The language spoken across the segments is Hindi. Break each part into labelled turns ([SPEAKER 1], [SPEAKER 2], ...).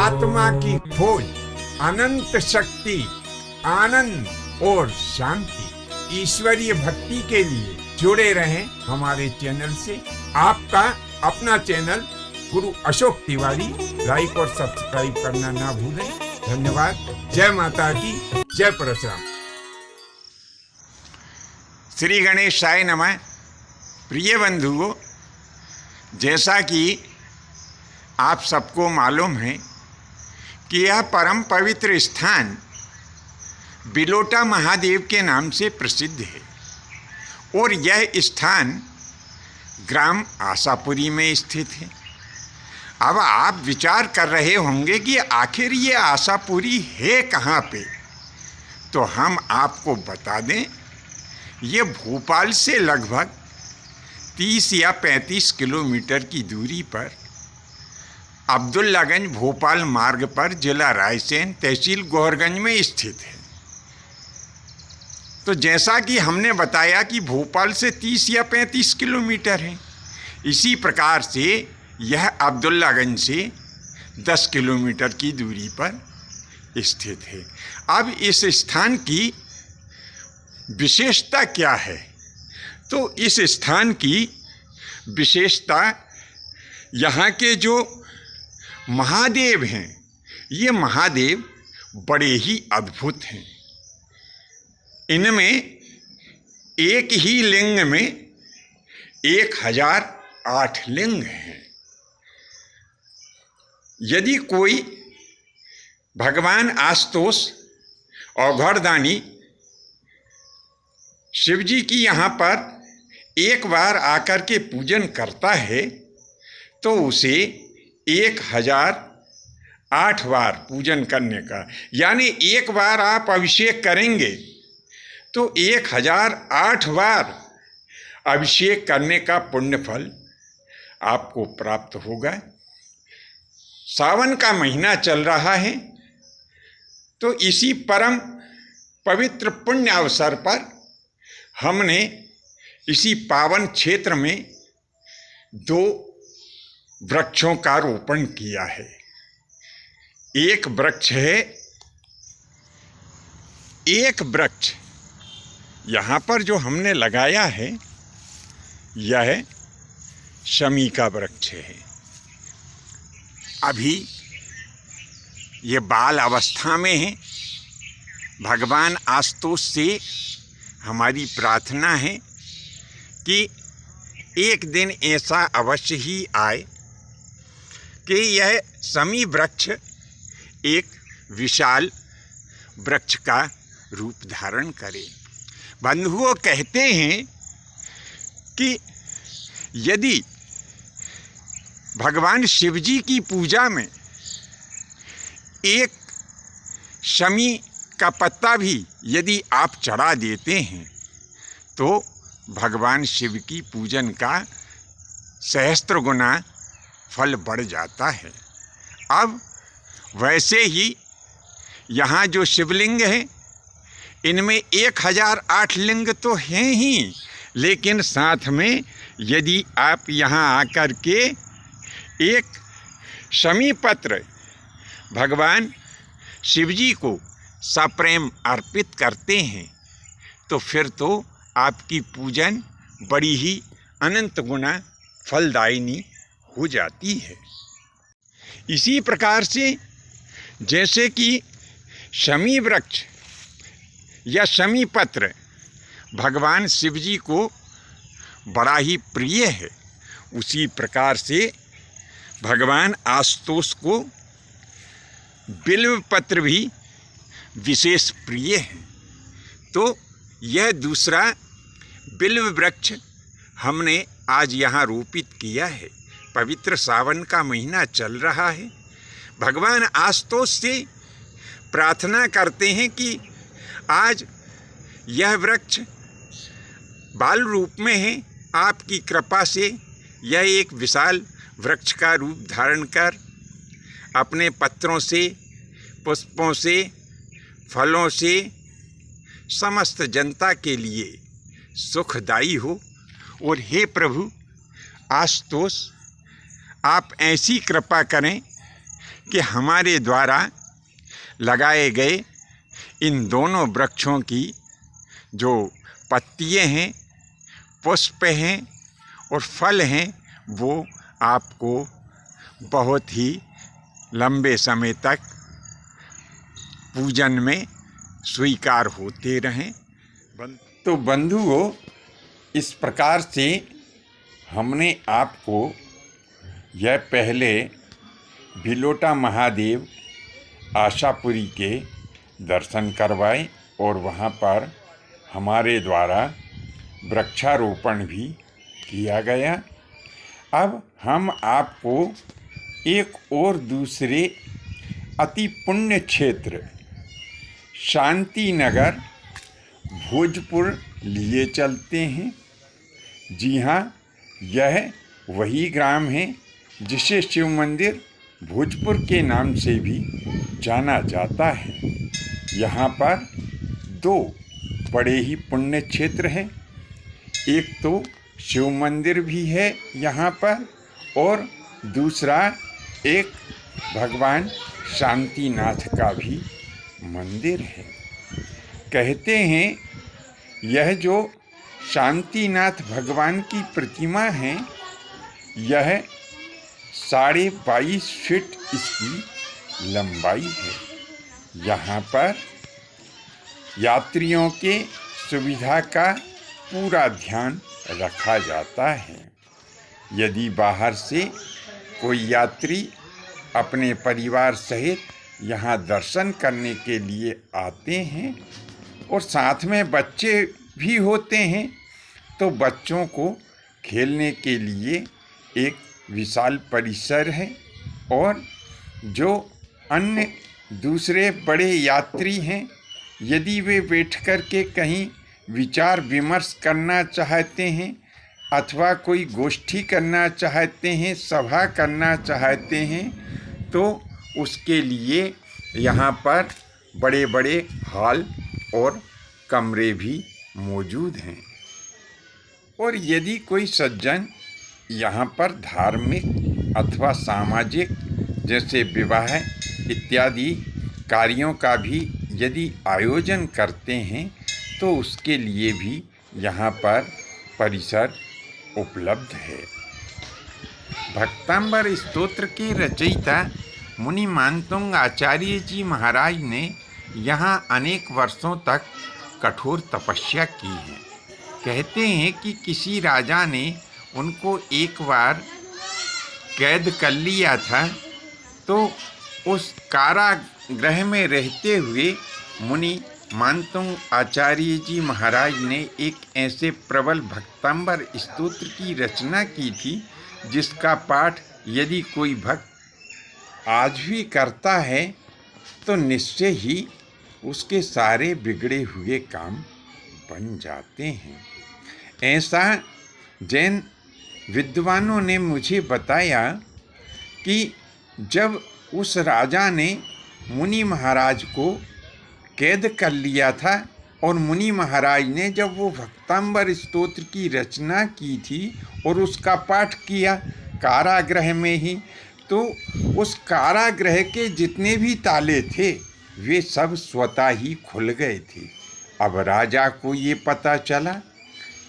[SPEAKER 1] आत्मा की खोज, अनंत शक्ति, आनंद और शांति, ईश्वरीय भक्ति के लिए जुड़े रहें हमारे चैनल से। आपका अपना चैनल गुरु अशोक तिवारी, लाइक और सब्सक्राइब करना ना भूलें। धन्यवाद। जय माता की, जय परशुराम।
[SPEAKER 2] श्री गणेशाय नमः। प्रिय बंधुओं, जैसा कि आप सबको मालूम है कि यह परम पवित्र स्थान बिलोटा महादेव के नाम से प्रसिद्ध है और यह स्थान ग्राम आशापुरी में स्थित है। अब आप विचार कर रहे होंगे कि आखिर ये आशापुरी है कहाँ पे, तो हम आपको बता दें, ये भोपाल से लगभग 30 या 35 किलोमीटर की दूरी पर अब्दुल्लागंज भोपाल मार्ग पर जिला रायसेन, तहसील गौहरगंज में स्थित है। तो जैसा कि हमने बताया कि भोपाल से 30 या 35 किलोमीटर है, इसी प्रकार से यह अब्दुल्लागंज से 10 किलोमीटर की दूरी पर स्थित है। अब इस स्थान की विशेषता क्या है? तो इस स्थान की विशेषता, यहाँ के जो महादेव हैं, ये महादेव बड़े ही अद्भुत हैं। इनमें एक ही लिंग में 1008 लिंग हैं। यदि कोई भगवान आशुतोष औघड़दानी शिव जी की यहाँ पर एक बार आकर के पूजन करता है तो उसे 1008 बार पूजन करने का, यानी एक बार आप अभिषेक करेंगे तो 1008 बार अभिषेक करने का पुण्य फल आपको प्राप्त होगा। सावन का महीना चल रहा है, तो इसी परम पवित्र पुण्य अवसर पर हमने इसी पावन क्षेत्र में 2 वृक्षों का रोपण किया है। एक वृक्ष है, एक वृक्ष यहाँ पर जो हमने लगाया है यह शमी का वृक्ष है। अभी ये बाल अवस्था में है। भगवान आशुतोष से हमारी प्रार्थना है कि एक दिन ऐसा अवश्य ही आए कि यह शमी वृक्ष एक विशाल वृक्ष का रूप धारण करे। बंधुओं, कहते हैं कि यदि भगवान शिव जी की पूजा में एक शमी का पत्ता भी यदि आप चढ़ा देते हैं तो भगवान शिव की पूजन का सहस्त्र गुना फल बढ़ जाता है। अब वैसे ही यहाँ जो शिवलिंग हैं, इनमें 1008 लिंग तो हैं ही, लेकिन साथ में यदि आप यहाँ आकर के एक शमी पत्र भगवान शिव जी को सप्रेम अर्पित करते हैं तो फिर तो आपकी पूजन बड़ी ही अनंत गुना फलदायिनी हो जाती है। इसी प्रकार से जैसे कि शमी वृक्ष या शमी पत्र भगवान शिव जी को बड़ा ही प्रिय है, उसी प्रकार से भगवान आशुतोष को बिल्व पत्र भी विशेष प्रिय है। तो यह दूसरा बिल्व वृक्ष हमने आज यहाँ रोपित किया है। पवित्र सावन का महीना चल रहा है। भगवान आशुतोष से प्रार्थना करते हैं कि आज यह वृक्ष बाल रूप में है, आपकी कृपा से यह एक विशाल वृक्ष का रूप धारण कर अपने पत्रों से, पुष्पों से, फलों से समस्त जनता के लिए सुखदायी हो। और हे प्रभु आशुतोष, आप ऐसी कृपा करें कि हमारे द्वारा लगाए गए इन दोनों वृक्षों की जो पत्तियाँ हैं, पुष्प हैं और फल हैं, वो आपको बहुत ही लंबे समय तक पूजन में स्वीकार होते रहें। तो बंधुओं, इस प्रकार से हमने आपको यह पहले भिलोटा महादेव आशापुरी के दर्शन करवाए और वहाँ पर हमारे द्वारा वृक्षारोपण भी किया गया। अब हम आपको एक और दूसरे अति पुण्य क्षेत्र शांति नगर भोजपुर लिए चलते हैं। जी हाँ, यह वही ग्राम है जिसे शिव मंदिर भोजपुर के नाम से भी जाना जाता है। यहाँ पर दो बड़े ही पुण्य क्षेत्र हैं। एक तो शिव मंदिर भी है यहाँ पर और दूसरा एक भगवान शांतिनाथ का भी मंदिर है। कहते हैं यह जो शांतिनाथ भगवान की प्रतिमा है, यह 22.5 फीट इसकी लंबाई है। यहाँ पर यात्रियों के सुविधा का पूरा ध्यान रखा जाता है। यदि बाहर से कोई यात्री अपने परिवार सहित यहाँ दर्शन करने के लिए आते हैं और साथ में बच्चे भी होते हैं, तो बच्चों को खेलने के लिए एक विशाल परिसर है और जो अन्य दूसरे बड़े यात्री हैं, यदि वे बैठकर के कहीं विचार विमर्श करना चाहते हैं अथवा कोई गोष्ठी करना चाहते हैं, सभा करना चाहते हैं, तो उसके लिए यहाँ पर बड़े बड़े हॉल और कमरे भी मौजूद हैं। और यदि कोई सज्जन यहाँ पर धार्मिक अथवा सामाजिक जैसे विवाह इत्यादि कार्यों का भी यदि आयोजन करते हैं, तो उसके लिए भी यहाँ पर परिसर उपलब्ध है। भक्तांबर स्तोत्र के रचयिता मुनि मानतुंग आचार्य जी महाराज ने यहाँ अनेक वर्षों तक कठोर तपस्या की है। कहते हैं कि किसी राजा ने उनको एक बार कैद कर लिया था, तो उस कारागृह में रहते हुए मुनि मानतुंग आचार्य जी महाराज ने एक ऐसे प्रबल भक्तांबर स्तोत्र की रचना की थी, जिसका पाठ यदि कोई भक्त आज भी करता है तो निश्चय ही उसके सारे बिगड़े हुए काम बन जाते हैं। ऐसा जैन विद्वानों ने मुझे बताया कि जब उस राजा ने मुनि महाराज को कैद कर लिया था और मुनि महाराज ने जब वो भक्तांबर स्तोत्र की रचना की थी और उसका पाठ किया कारागृह में ही, तो उस कारागृह के जितने भी ताले थे वे सब स्वतः ही खुल गए थे। अब राजा को ये पता चला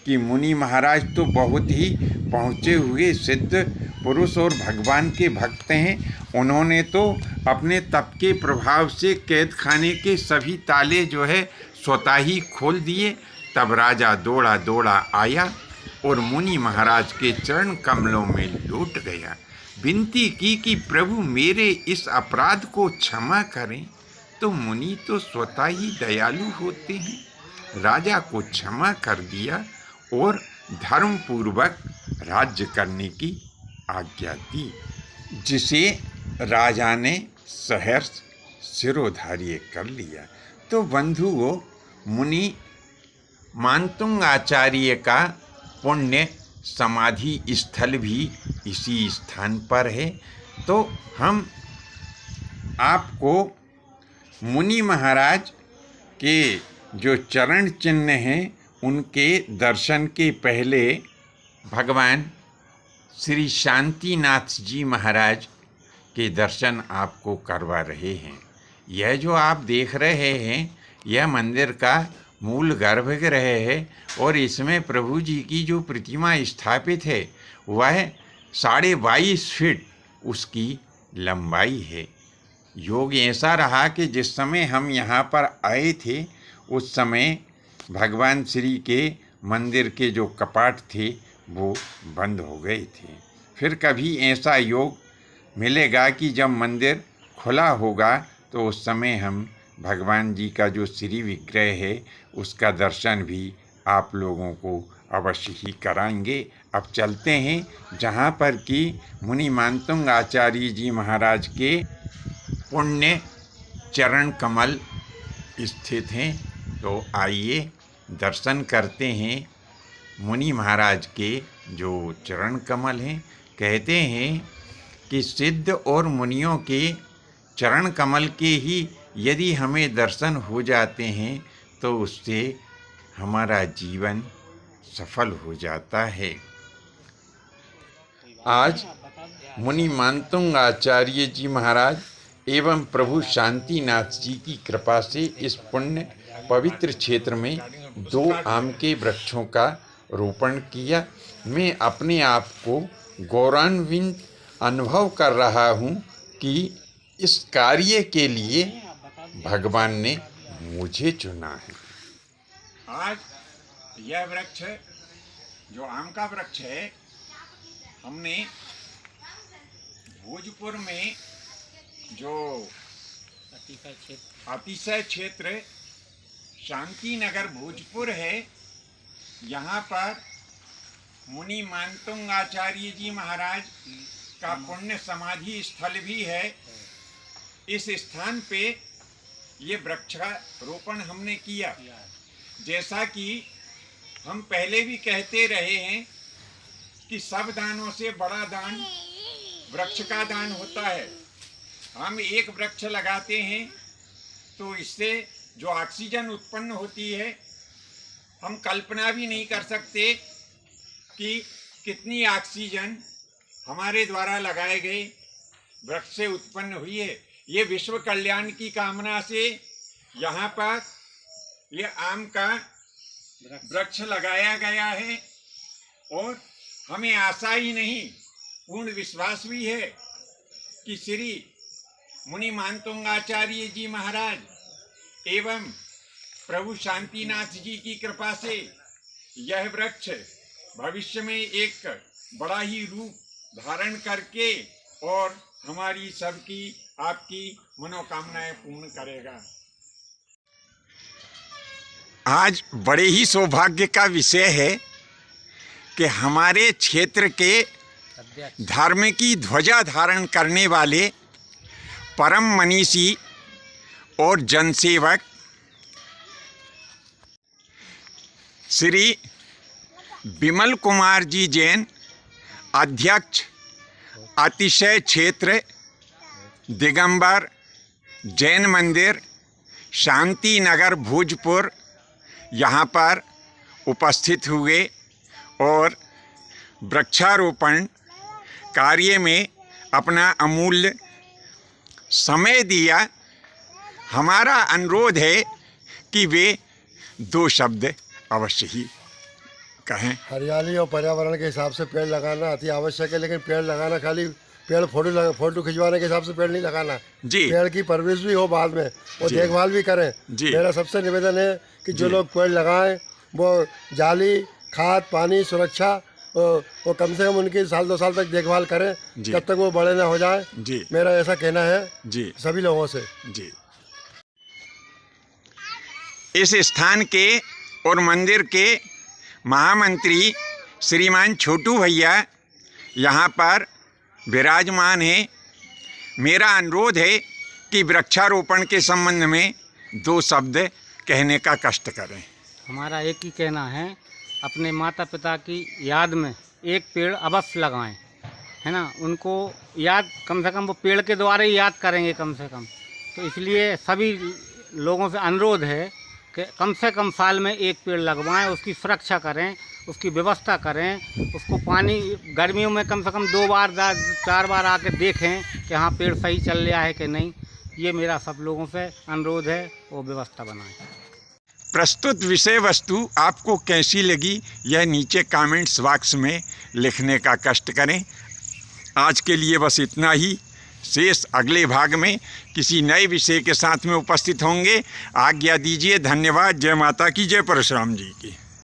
[SPEAKER 2] कि मुनि महाराज तो बहुत ही पहुँचे हुए सिद्ध पुरुष और भगवान के भक्त हैं, उन्होंने तो अपने तप के प्रभाव से कैद खाने के सभी ताले जो है स्वतः ही खोल दिए। तब राजा दौड़ा दौड़ा आया और मुनि महाराज के चरण कमलों में लौट गया, विनती की कि प्रभु मेरे इस अपराध को क्षमा करें। तो मुनि तो स्वतः ही दयालु होते हैं। राजा को क्षमा कर दिया और धर्मपूर्वक राज्य करने की आज्ञा दी, जिसे राजा ने सहर्ष शिरोधार्य कर लिया। तो बंधुओं, मुनि मानतुंग आचार्य का पुण्य समाधि स्थल भी इसी स्थान पर है। तो हम आपको मुनि महाराज के जो चरण चिन्ह हैं उनके दर्शन के पहले भगवान श्री शांतिनाथ जी महाराज के दर्शन आपको करवा रहे हैं। यह जो आप देख रहे हैं यह मंदिर का मूल गर्भगृह है और इसमें प्रभु जी की जो प्रतिमा स्थापित है वह 22.5 फीट उसकी लंबाई है। योग ऐसा रहा कि जिस समय हम यहाँ पर आए थे उस समय भगवान श्री के मंदिर के जो कपाट थे वो बंद हो गए थे। फिर कभी ऐसा योग मिलेगा कि जब मंदिर खुला होगा तो उस समय हम भगवान जी का जो श्री विग्रह है उसका दर्शन भी आप लोगों को अवश्य ही कराएंगे। अब चलते हैं जहाँ पर कि मुनि मानतुंग आचार्य जी महाराज के पुण्य चरण कमल स्थित हैं। तो आइए दर्शन करते हैं मुनि महाराज के जो चरण कमल हैं। कहते हैं कि सिद्ध और मुनियों के चरण कमल के ही यदि हमें दर्शन हो जाते हैं तो उससे हमारा जीवन सफल हो जाता है। आज मुनि मानतुंग आचार्य जी महाराज एवं प्रभु शांतिनाथ जी की कृपा से इस पुण्य पवित्र क्षेत्र में 2 आम के वृक्षों का रोपण किया। मैं अपने आप को गौरवान्वित अनुभव कर रहा हूँ कि इस कार्य के लिए भगवान ने मुझे चुना है।
[SPEAKER 1] आज यह वृक्ष जो आम का वृक्ष है हमने भोजपुर में जो अतिशय क्षेत्र शांति नगर भोजपुर है यहाँ पर मुनि मानतुंग आचार्य जी महाराज का पुण्य समाधि स्थल भी है। इस स्थान पे ये वृक्षारोपण हमने किया। जैसा कि हम पहले भी कहते रहे हैं कि सब दानों से बड़ा दान वृक्ष का दान होता है। हम एक वृक्ष लगाते हैं तो इससे जो ऑक्सीजन उत्पन्न होती है हम कल्पना भी नहीं कर सकते कि कितनी ऑक्सीजन हमारे द्वारा लगाए गए वृक्ष से उत्पन्न हुई है। ये विश्व कल्याण की कामना से यहाँ पर ये आम का वृक्ष लगाया गया है और हमें आशा ही नहीं पूर्ण विश्वास भी है कि श्री मुनि मानतुंग आचार्य जी महाराज एवं प्रभु शांतिनाथ जी की कृपा से यह वृक्ष भविष्य में एक बड़ा ही रूप धारण करके और हमारी सबकी आपकी मनोकामनाएं पूर्ण करेगा।
[SPEAKER 2] आज बड़े ही सौभाग्य का विषय है कि हमारे क्षेत्र के धर्म की ध्वजा धारण करने वाले परम मनीषी और जनसेवक श्री विमल कुमार जी जैन अध्यक्ष अतिशय क्षेत्र दिगंबर जैन मंदिर शांति नगर भोजपुर यहाँ पर उपस्थित हुए और वृक्षारोपण कार्य में अपना अमूल्य समय दिया। हमारा अनुरोध है कि वे 2 शब्द अवश्य ही कहें।
[SPEAKER 3] हरियाली और पर्यावरण के हिसाब से पेड़ लगाना अति आवश्यक है, लेकिन पेड़ लगाना खाली पेड़ फोटो खिंचवाने के हिसाब से पेड़ नहीं लगाना
[SPEAKER 2] जी।
[SPEAKER 3] पेड़ की परवरिश भी हो बाद में और देखभाल भी करें जी। मेरा सबसे निवेदन है कि जो लोग पेड़ लगाएं वो जाली खाद पानी सुरक्षा वो कम से कम उनकी 1-2 साल तक देखभाल करें जब तक वो बड़े ना हो जाए जी। मेरा ऐसा कहना है जी सभी लोगों से
[SPEAKER 2] जी। इस स्थान के और मंदिर के महामंत्री श्रीमान छोटू भैया यहाँ पर विराजमान है। मेरा अनुरोध है कि वृक्षारोपण के संबंध में 2 शब्द कहने का कष्ट करें।
[SPEAKER 4] हमारा एक ही कहना है, अपने माता पिता की याद में एक पेड़ अवश्य लगाएं, है ना। उनको याद कम से कम वो पेड़ के द्वारा ही याद करेंगे कम से कम। तो इसलिए सभी लोगों से अनुरोध है कि कम से कम साल में एक पेड़ लगवाएं, उसकी सुरक्षा करें, उसकी व्यवस्था करें, उसको पानी गर्मियों में कम से कम 2 बार 4 बार आके देखें कि हाँ पेड़ सही चल रहा है कि नहीं। ये मेरा सब लोगों से अनुरोध है और व्यवस्था बनाएं।
[SPEAKER 2] प्रस्तुत विषय वस्तु आपको कैसी लगी यह नीचे कमेंट्स बॉक्स में लिखने का कष्ट करें। आज के लिए बस इतना ही। शेष अगले भाग में किसी नए विषय के साथ में उपस्थित होंगे। आज्ञा दीजिए। धन्यवाद। जय माता की, जय परशुराम जी की।